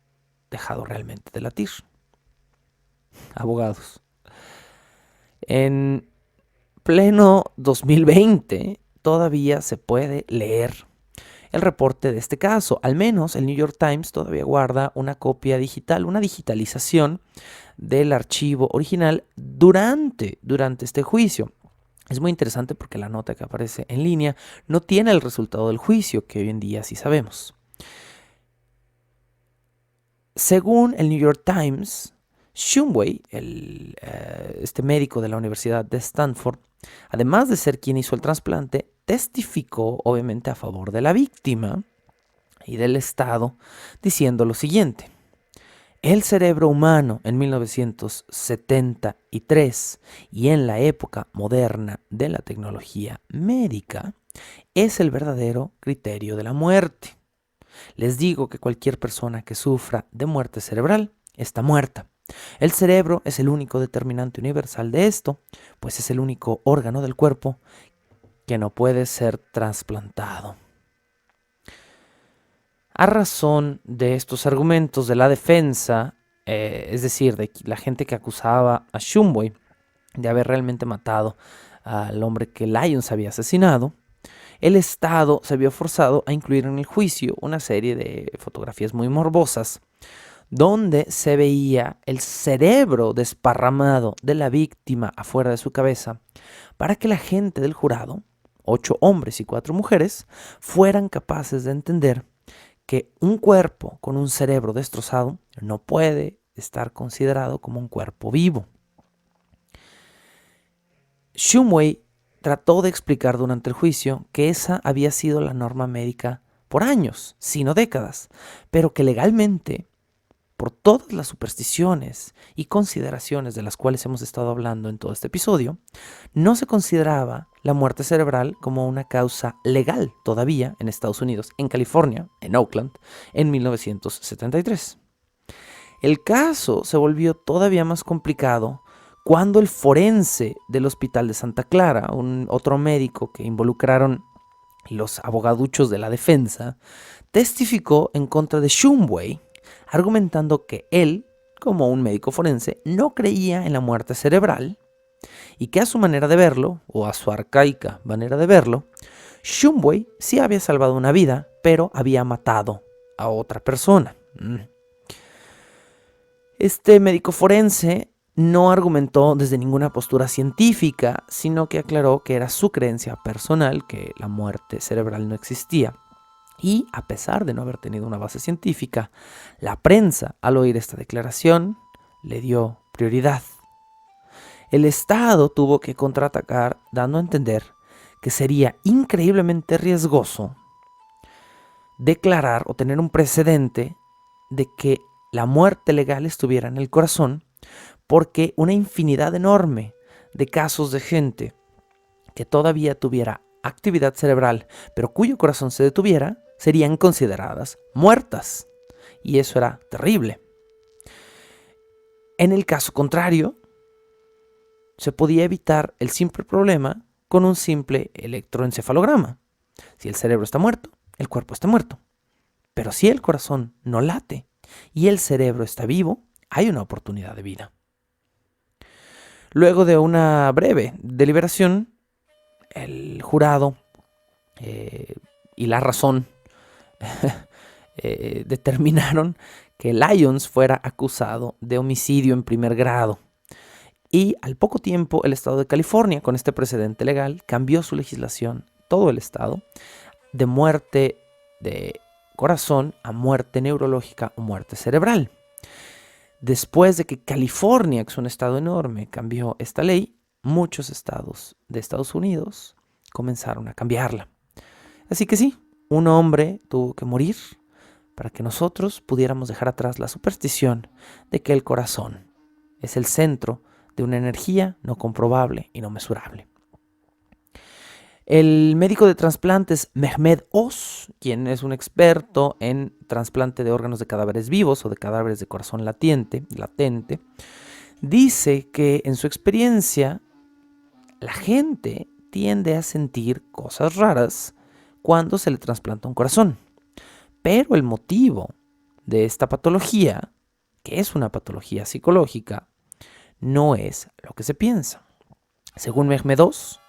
dejado realmente de latir. Abogados. En pleno 2020 todavía se puede leer el reporte de este caso. Al menos el New York Times todavía guarda una copia digital, una digitalización del archivo original durante este juicio. Es muy interesante porque la nota que aparece en línea no tiene el resultado del juicio, que hoy en día sí sabemos. Según el New York Times, Shumway, este médico de la Universidad de Stanford, además de ser quien hizo el trasplante, testificó obviamente a favor de la víctima y del Estado, diciendo lo siguiente: el cerebro humano en 1973 y en la época moderna de la tecnología médica es el verdadero criterio de la muerte. Les digo que cualquier persona que sufra de muerte cerebral está muerta, El cerebro es el único determinante universal de esto, pues es el único órgano del cuerpo que no puede ser trasplantado. A razón de estos argumentos de la defensa, es decir, de la gente que acusaba a Shumway de haber realmente matado al hombre que Lyons había asesinado, el Estado se vio forzado a incluir en el juicio una serie de fotografías muy morbosas donde se veía el cerebro desparramado de la víctima afuera de su cabeza para que la gente del jurado, 8 hombres y 4 mujeres, fueran capaces de entender que un cuerpo con un cerebro destrozado no puede estar considerado como un cuerpo vivo. Shumway trató de explicar durante el juicio que esa había sido la norma médica por años, sino décadas, pero que legalmente, por todas las supersticiones y consideraciones de las cuales hemos estado hablando en todo este episodio, no se consideraba la muerte cerebral como una causa legal todavía en Estados Unidos, en California, en Oakland, en 1973. El caso se volvió todavía más complicado cuando el forense del Hospital de Santa Clara, otro médico que involucraron los abogaduchos de la defensa, testificó en contra de Shumway, argumentando que él, como un médico forense, no creía en la muerte cerebral y que a su manera de verlo, o a su arcaica manera de verlo, Shumway sí había salvado una vida, pero había matado a otra persona. Este médico forense no argumentó desde ninguna postura científica, sino que aclaró que era su creencia personal, que la muerte cerebral no existía. Y a pesar de no haber tenido una base científica, la prensa, al oír esta declaración, le dio prioridad. El Estado tuvo que contraatacar, dando a entender que sería increíblemente riesgoso declarar o tener un precedente de que la muerte legal estuviera en el corazón, porque una infinidad enorme de casos de gente que todavía tuviera actividad cerebral, pero cuyo corazón se detuviera, serían consideradas muertas. Y eso era terrible. En el caso contrario, se podía evitar el simple problema con un simple electroencefalograma. Si el cerebro está muerto, el cuerpo está muerto. Pero si el corazón no late y el cerebro está vivo, hay una oportunidad de vida. Luego de una breve deliberación, el jurado y la razón determinaron que Lyons fuera acusado de homicidio en primer grado. Y al poco tiempo el estado de California, con este precedente legal, cambió su legislación, todo el estado, de muerte de corazón a muerte neurológica o muerte cerebral. Después de que California, que es un estado enorme, cambió esta ley, muchos estados de Estados Unidos comenzaron a cambiarla. Así que sí, un hombre tuvo que morir para que nosotros pudiéramos dejar atrás la superstición de que el corazón es el centro de una energía no comprobable y no mesurable. El médico de trasplantes Mehmet Oz, quien es un experto en trasplante de órganos de cadáveres vivos o de cadáveres de corazón latente, dice que en su experiencia la gente tiende a sentir cosas raras cuando se le trasplanta un corazón. Pero el motivo de esta patología, que es una patología psicológica, no es lo que se piensa. Según Mehmet Oz,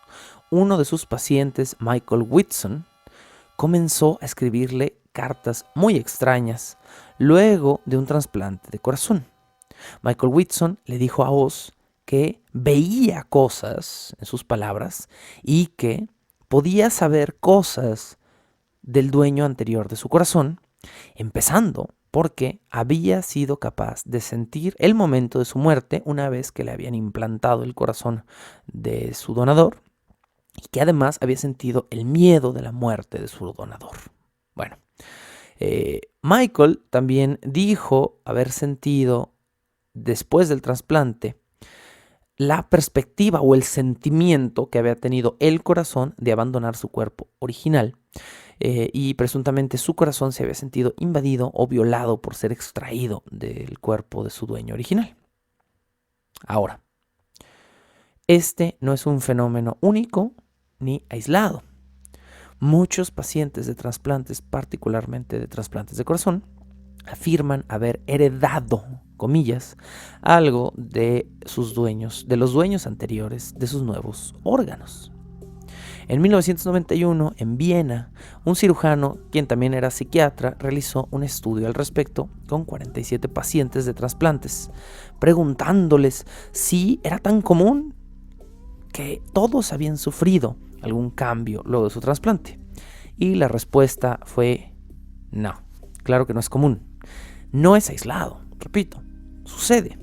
uno de sus pacientes, Michael Whitson, comenzó a escribirle cartas muy extrañas luego de un trasplante de corazón. Michael Whitson le dijo a Oz que veía cosas, en sus palabras, y que podía saber cosas del dueño anterior de su corazón, empezando porque había sido capaz de sentir el momento de su muerte una vez que le habían implantado el corazón de su donador, y que además había sentido el miedo de la muerte de su donador. Bueno, Michael también dijo haber sentido, después del trasplante, la perspectiva o el sentimiento que había tenido el corazón de abandonar su cuerpo original, y presuntamente su corazón se había sentido invadido o violado por ser extraído del cuerpo de su dueño original. Ahora, este no es un fenómeno único ni aislado. Muchos pacientes de trasplantes, particularmente de trasplantes de corazón, afirman haber heredado, comillas, algo de sus dueños, de los dueños anteriores de sus nuevos órganos. En 1991, en Viena, un cirujano, quien también era psiquiatra, realizó un estudio al respecto con 47 pacientes de trasplantes, preguntándoles si era tan común que todos habían sufrido algún cambio luego de su trasplante. Y la respuesta fue no, claro que no es común. No es aislado, repito, sucede,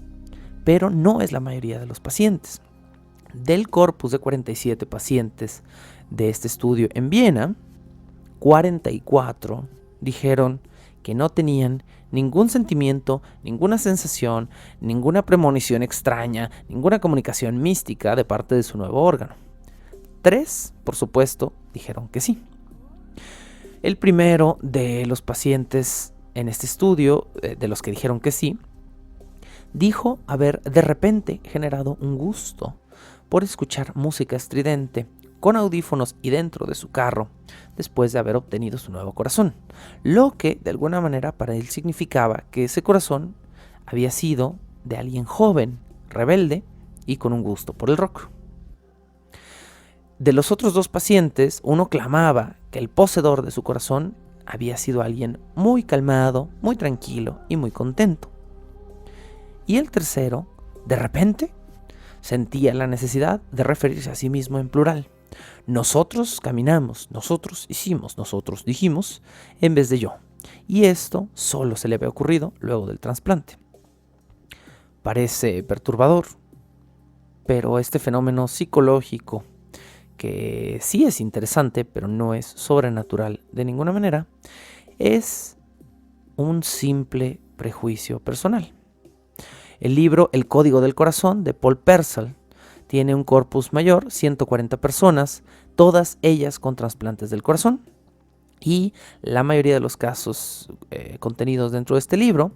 pero no es la mayoría de los pacientes. Del corpus de 47 pacientes de este estudio en Viena, 44 dijeron que no tenían ningún sentimiento, ninguna sensación, ninguna premonición extraña, ninguna comunicación mística de parte de su nuevo órgano. 3, por supuesto, dijeron que sí. El primero de los pacientes en este estudio, de los que dijeron que sí, dijo haber de repente generado un gusto por escuchar música estridente con audífonos y dentro de su carro después de haber obtenido su nuevo corazón, lo que de alguna manera para él significaba que ese corazón había sido de alguien joven, rebelde y con un gusto por el rock. De los otros 2 pacientes, uno clamaba que el poseedor de su corazón había sido alguien muy calmado, muy tranquilo y muy contento. Y el tercero, de repente, sentía la necesidad de referirse a sí mismo en plural. Nosotros caminamos, nosotros hicimos, nosotros dijimos, en vez de yo. Y esto solo se le había ocurrido luego del trasplante. Parece perturbador, pero este fenómeno psicológico, que sí es interesante, pero no es sobrenatural de ninguna manera, es un simple prejuicio personal. El libro El Código del Corazón de Paul Persall tiene un corpus mayor, 140 personas, todas ellas con trasplantes del corazón, y la mayoría de los casos contenidos dentro de este libro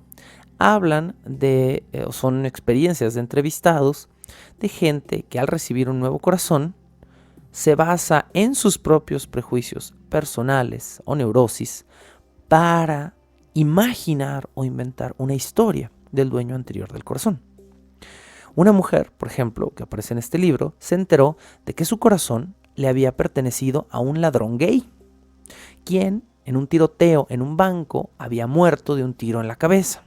hablan de, son experiencias de entrevistados de gente que al recibir un nuevo corazón se basa en sus propios prejuicios personales o neurosis para imaginar o inventar una historia del dueño anterior del corazón. Una mujer, por ejemplo, que aparece en este libro, se enteró de que su corazón le había pertenecido a un ladrón gay, quien en un tiroteo en un banco había muerto de un tiro en la cabeza.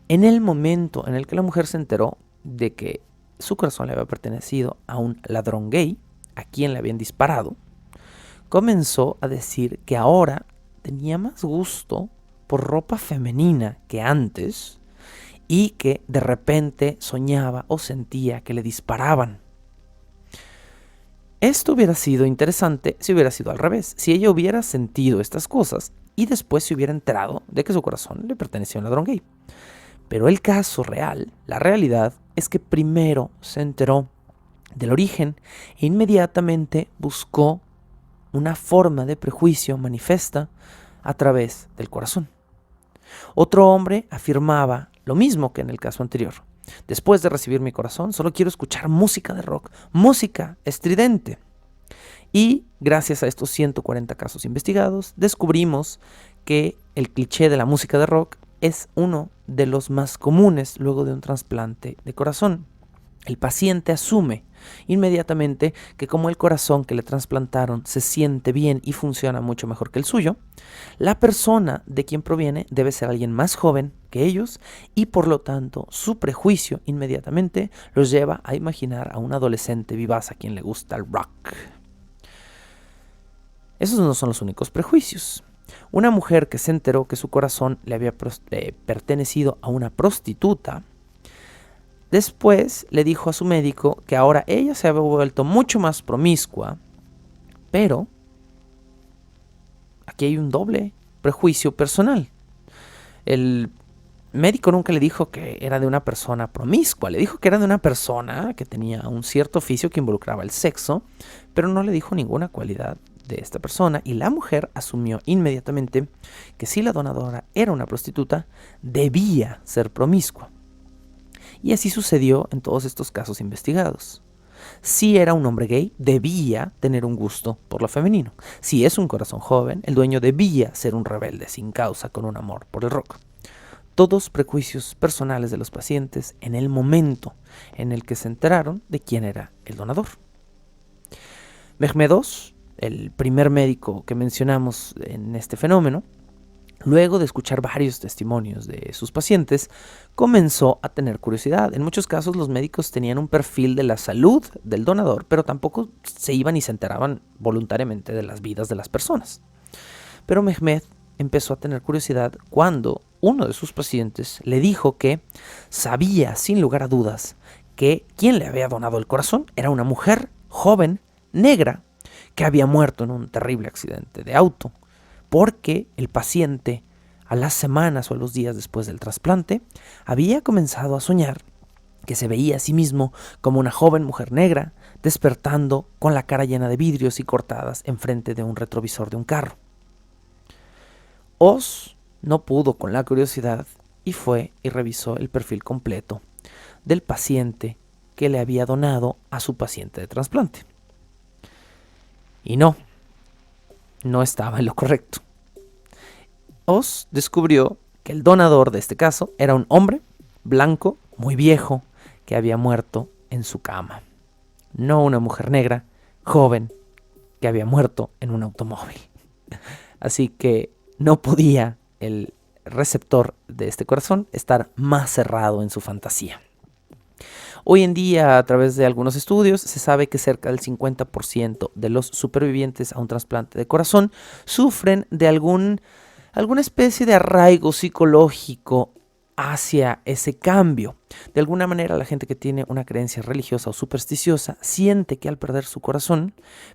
En el momento en el que la mujer se enteró de que su corazón le había pertenecido a un ladrón gay, a quien le habían disparado, comenzó a decir que ahora tenía más gusto por ropa femenina que antes y que de repente soñaba o sentía que le disparaban. Esto hubiera sido interesante si hubiera sido al revés, si ella hubiera sentido estas cosas y después se hubiera enterado de que su corazón le pertenecía a un ladrón gay. Pero el caso real, la realidad, es que primero se enteró del origen e inmediatamente buscó una forma de prejuicio manifiesta a través del corazón. Otro hombre afirmaba lo mismo que en el caso anterior. Después de recibir mi corazón, solo quiero escuchar música de rock, música estridente. Y gracias a estos 140 casos investigados, descubrimos que el cliché de la música de rock es uno de los más comunes luego de un trasplante de corazón. El paciente asume inmediatamente que como el corazón que le trasplantaron se siente bien y funciona mucho mejor que el suyo, la persona de quien proviene debe ser alguien más joven que ellos y por lo tanto su prejuicio inmediatamente los lleva a imaginar a un adolescente vivaz a quien le gusta el rock. Esos no son los únicos prejuicios. Una mujer que se enteró que su corazón le había pertenecido a una prostituta, después le dijo a su médico que ahora ella se había vuelto mucho más promiscua, pero aquí hay un doble prejuicio personal. El médico nunca le dijo que era de una persona promiscua, le dijo que era de una persona que tenía un cierto oficio que involucraba el sexo, pero no le dijo ninguna cualidad de esta persona, y la mujer asumió inmediatamente que si la donadora era una prostituta, debía ser promiscua. Y así sucedió en todos estos casos investigados. Si era un hombre gay, debía tener un gusto por lo femenino. Si es un corazón joven, el dueño debía ser un rebelde sin causa con un amor por el rock. Todos prejuicios personales de los pacientes en el momento en el que se enteraron de quién era el donador. Mehmed Oz, el primer médico que mencionamos en este fenómeno, luego de escuchar varios testimonios de sus pacientes, comenzó a tener curiosidad. En muchos casos los médicos tenían un perfil de la salud del donador, pero tampoco se iban y se enteraban voluntariamente de las vidas de las personas. Pero Mehmed empezó a tener curiosidad cuando uno de sus pacientes le dijo que sabía sin lugar a dudas que quien le había donado el corazón era una mujer joven, negra, que había muerto en un terrible accidente de auto, porque el paciente, a las semanas o a los días después del trasplante, había comenzado a soñar que se veía a sí mismo como una joven mujer negra despertando con la cara llena de vidrios y cortadas enfrente de un retrovisor de un carro. Oz no pudo con la curiosidad y fue y revisó el perfil completo del paciente que le había donado a su paciente de trasplante. Y no estaba en lo correcto. Oz descubrió que el donador de este caso era un hombre blanco, muy viejo, que había muerto en su cama. No una mujer negra, joven, que había muerto en un automóvil. Así que no podía el receptor de este corazón estar más cerrado en su fantasía. Hoy en día, a través de algunos estudios, se sabe que cerca del 50% de los supervivientes a un trasplante de corazón sufren de alguna especie de arraigo psicológico hacia ese cambio. De alguna manera, la gente que tiene una creencia religiosa o supersticiosa siente que al perder su corazón,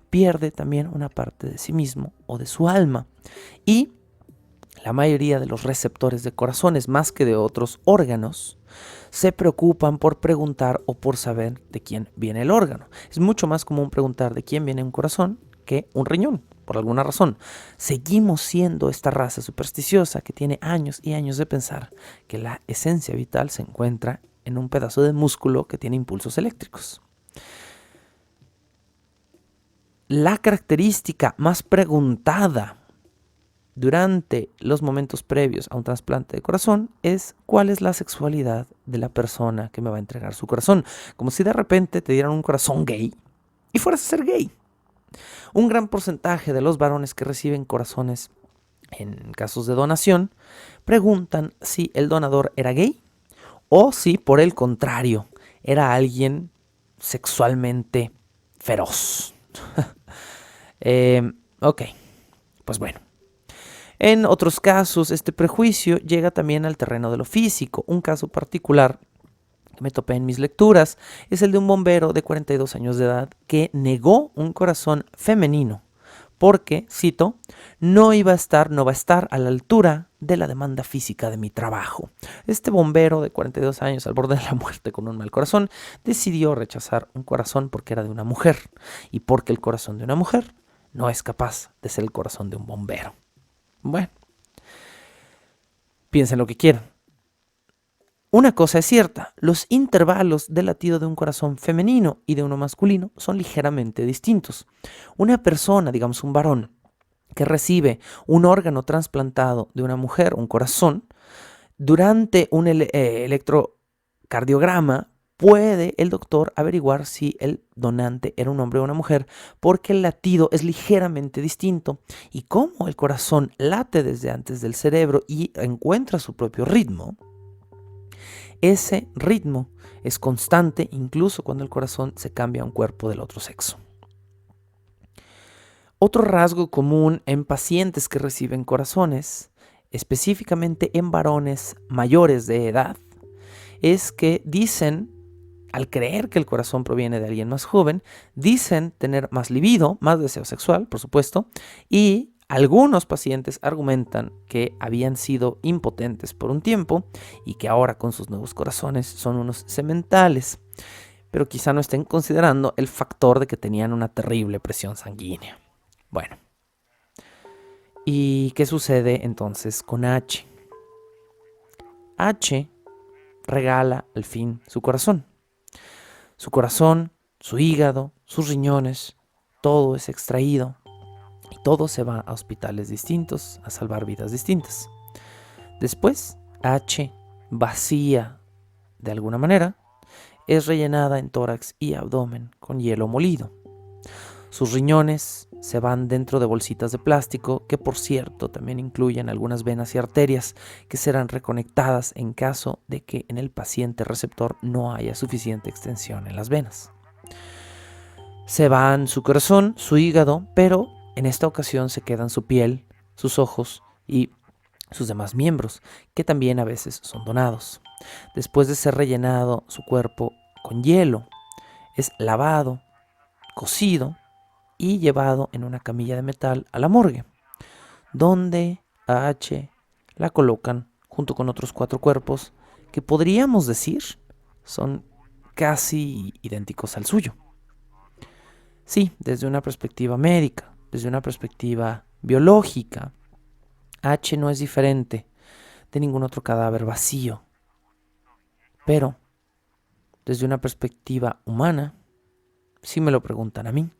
pierde también una parte de sí mismo o de su alma. Y la mayoría de los receptores de corazones, más que de otros órganos, se preocupan por preguntar o por saber de quién viene el órgano. Es mucho más común preguntar de quién viene un corazón que un riñón, por alguna razón. Seguimos siendo esta raza supersticiosa que tiene años y años de pensar que la esencia vital se encuentra en un pedazo de músculo que tiene impulsos eléctricos. La característica más preguntada durante los momentos previos a un trasplante de corazón es cuál es la sexualidad de la persona que me va a entregar su corazón. Como si de repente te dieran un corazón gay y fueras a ser gay. Un gran porcentaje de los varones que reciben corazones en casos de donación preguntan si el donador era gay o si por el contrario era alguien sexualmente feroz. Ok, pues bueno. En otros casos, este prejuicio llega también al terreno de lo físico. Un caso particular que me topé en mis lecturas es el de un bombero de 42 años de edad que negó un corazón femenino porque, cito, no va a estar a la altura de la demanda física de mi trabajo. Este bombero de 42 años al borde de la muerte con un mal corazón decidió rechazar un corazón porque era de una mujer y porque el corazón de una mujer no es capaz de ser el corazón de un bombero. Bueno, piensen lo que quieran. Una cosa es cierta, los intervalos de latido de un corazón femenino y de uno masculino son ligeramente distintos. Una persona, digamos un varón, que recibe un órgano trasplantado de una mujer, un corazón, durante un electrocardiograma, puede el doctor averiguar si el donante era un hombre o una mujer porque el latido es ligeramente distinto y como el corazón late desde antes del cerebro y encuentra su propio ritmo, ese ritmo es constante incluso cuando el corazón se cambia a un cuerpo del otro sexo. Otro rasgo común en pacientes que reciben corazones, específicamente en varones mayores de edad, es que dicen, al creer que el corazón proviene de alguien más joven, dicen tener más libido, más deseo sexual, por supuesto, y algunos pacientes argumentan que habían sido impotentes por un tiempo y que ahora con sus nuevos corazones son unos sementales, pero quizá no estén considerando el factor de que tenían una terrible presión sanguínea. Bueno, ¿y qué sucede entonces con H? H regala al fin su corazón. Su corazón, su hígado, sus riñones, todo es extraído y todo se va a hospitales distintos a salvar vidas distintas. Después, H, vacía de alguna manera, es rellenada en tórax y abdomen con hielo molido. Sus riñones se van dentro de bolsitas de plástico que, por cierto, también incluyen algunas venas y arterias que serán reconectadas en caso de que en el paciente receptor no haya suficiente extensión en las venas. Se van su corazón, su hígado, pero en esta ocasión se quedan su piel, sus ojos y sus demás miembros, que también a veces son donados. Después de ser rellenado su cuerpo con hielo, es lavado, cocido y llevado en una camilla de metal a la morgue, donde a H la colocan junto con otros 4 cuerpos que podríamos decir son casi idénticos al suyo. Sí, desde una perspectiva médica, desde una perspectiva biológica, H no es diferente de ningún otro cadáver vacío. Pero, desde una perspectiva humana, si me lo preguntan a mí,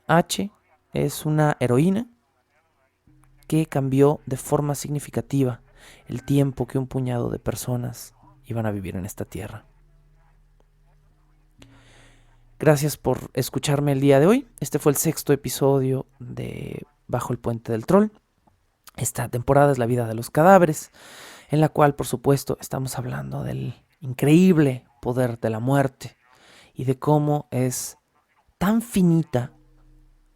H es una heroína que cambió de forma significativa el tiempo que un puñado de personas iban a vivir en esta tierra. Gracias por escucharme el día de hoy. Este fue el 6º episodio de Bajo el Puente del Troll. Esta temporada es la vida de los cadáveres, en la cual, por supuesto, estamos hablando del increíble poder de la muerte y de cómo es tan finita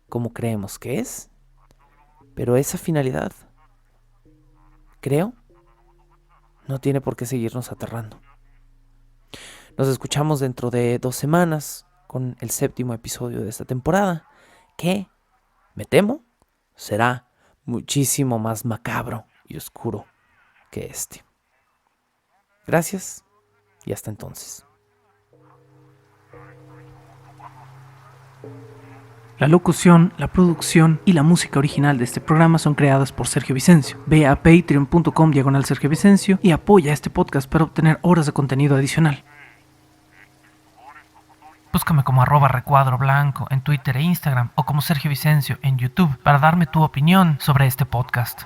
como creemos que es, pero esa finalidad, creo, no tiene por qué seguirnos aterrando. Nos escuchamos dentro de 2 semanas con el 7º episodio de esta temporada, que, me temo, será muchísimo más macabro y oscuro que este. Gracias y hasta entonces. La locución, la producción y la música original de este programa son creadas por Sergio Vicencio. Ve a patreon.com/Sergio Vicencio y apoya este podcast para obtener horas de contenido adicional. Búscame como @recuadroblanco en Twitter e Instagram o como Sergio Vicencio en YouTube para darme tu opinión sobre este podcast.